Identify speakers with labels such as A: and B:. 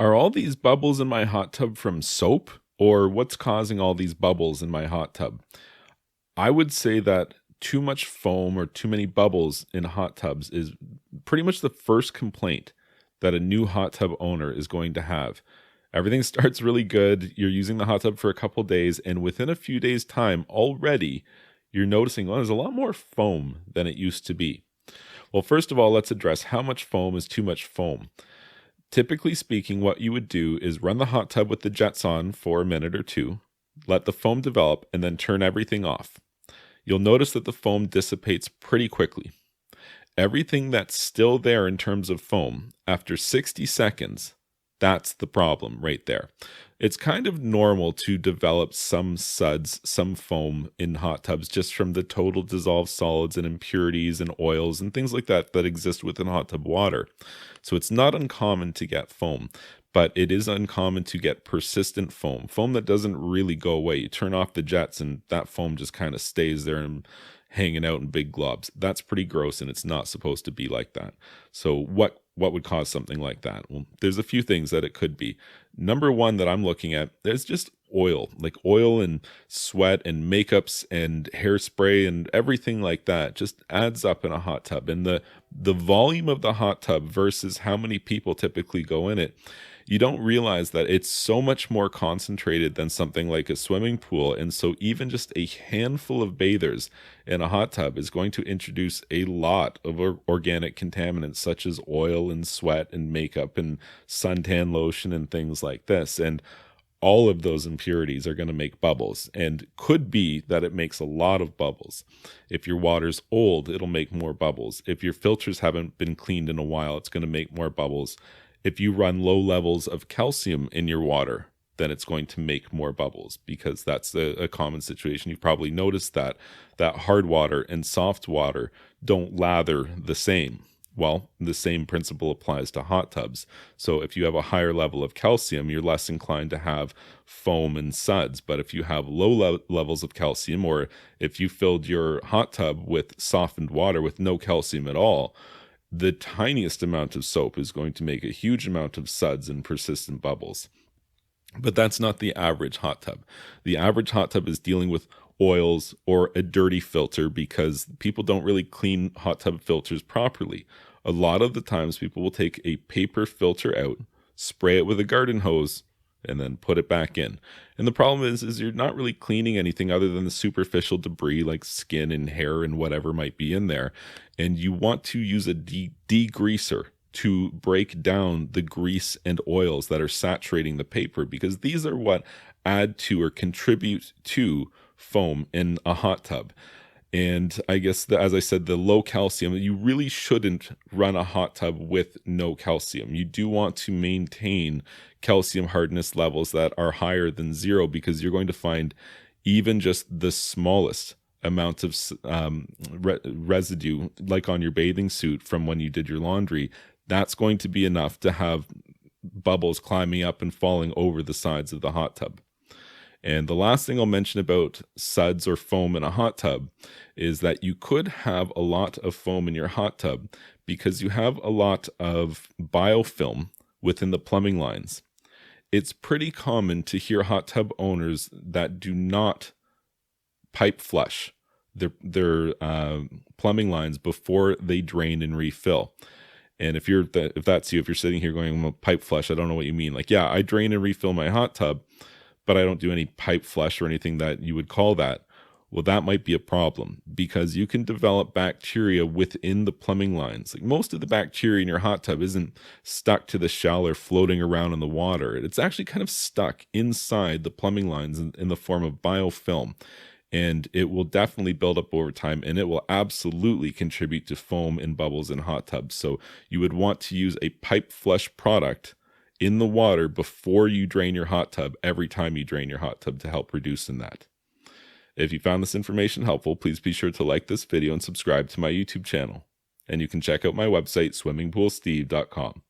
A: Are all these bubbles in my hot tub from soap, or what's causing all these bubbles in my hot tub? I would say that too much foam or too many bubbles in hot tubs is pretty much the first complaint that a new hot tub owner is going to have. Everything starts really good. You're using the hot tub for a couple days, and within a few days' time, already you're noticing, well, there's a lot more foam than it used to be. Well, first of all, let's address how much foam is too much foam. Typically speaking, what you would do is run the hot tub with the jets on for a minute or two, let the foam develop, and then turn everything off. You'll notice that the foam dissipates pretty quickly. Everything that's still there in terms of foam, after 60 seconds, that's the problem right there. It's kind of normal to develop some suds, some foam in hot tubs just from the total dissolved solids and impurities and oils and things like that that exist within hot tub water. So it's not uncommon to get foam, but it is uncommon to get persistent foam, foam that doesn't really go away. You turn off the jets and that foam just kind of stays there and hanging out in big globs. That's pretty gross, and it's not supposed to be like that. So what would cause something like that? Well, there's a few things that it could be. Number one that I'm looking at, there's just oil, like oil and sweat and makeups and hairspray and everything like that just adds up in a hot tub. And the volume of the hot tub versus how many people typically go in it, you don't realize that it's so much more concentrated than something like a swimming pool. And so even just a handful of bathers in a hot tub is going to introduce a lot of organic contaminants such as oil and sweat and makeup and suntan lotion and things like this. And all of those impurities are going to make bubbles, and could be that it makes a lot of bubbles. If your water's old, it'll make more bubbles. If your filters haven't been cleaned in a while, it's going to make more bubbles. If you run low levels of calcium in your water, then it's going to make more bubbles, because that's a common situation. You've probably noticed that hard water and soft water don't lather the same. Well, the same principle applies to hot tubs. So if you have a higher level of calcium, you're less inclined to have foam and suds. But if you have low levels of calcium, or if you filled your hot tub with softened water with no calcium at all, the tiniest amount of soap is going to make a huge amount of suds and persistent bubbles. But that's not the average hot tub. The average hot tub is dealing with oils or a dirty filter, because people don't really clean hot tub filters properly. A lot of the times people will take a paper filter out, spray it with a garden hose, and then put it back in. And the problem is you're not really cleaning anything other than the superficial debris like skin and hair and whatever might be in there. And you want to use a degreaser to break down the grease and oils that are saturating the paper, because these are what add to or contribute to foam in a hot tub. And I guess, as I said, the low calcium, you really shouldn't run a hot tub with no calcium. You do want to maintain calcium hardness levels that are higher than 0, because you're going to find even just the smallest amount of residue, like on your bathing suit from when you did your laundry, that's going to be enough to have bubbles climbing up and falling over the sides of the hot tub. And the last thing I'll mention about suds or foam in a hot tub is that you could have a lot of foam in your hot tub because you have a lot of biofilm within the plumbing lines. It's pretty common to hear hot tub owners that do not pipe flush their plumbing lines before they drain and refill. And if that's you, if you're sitting here going, well, pipe flush, I don't know what you mean. Like, yeah, I drain and refill my hot tub, but I don't do any pipe flush or anything that you would call that. Well, that might be a problem, because you can develop bacteria within the plumbing lines. Like, most of the bacteria in your hot tub isn't stuck to the shell or floating around in the water. It's actually kind of stuck inside the plumbing lines in the form of biofilm. And it will definitely build up over time, and it will absolutely contribute to foam and bubbles in hot tubs. So you would want to use a pipe flush product in the water before you drain your hot tub, every time you drain your hot tub, to help reduce in that. If you found this information helpful, please be sure to like this video and subscribe to my YouTube channel. And you can check out my website, swimmingpoolsteve.com.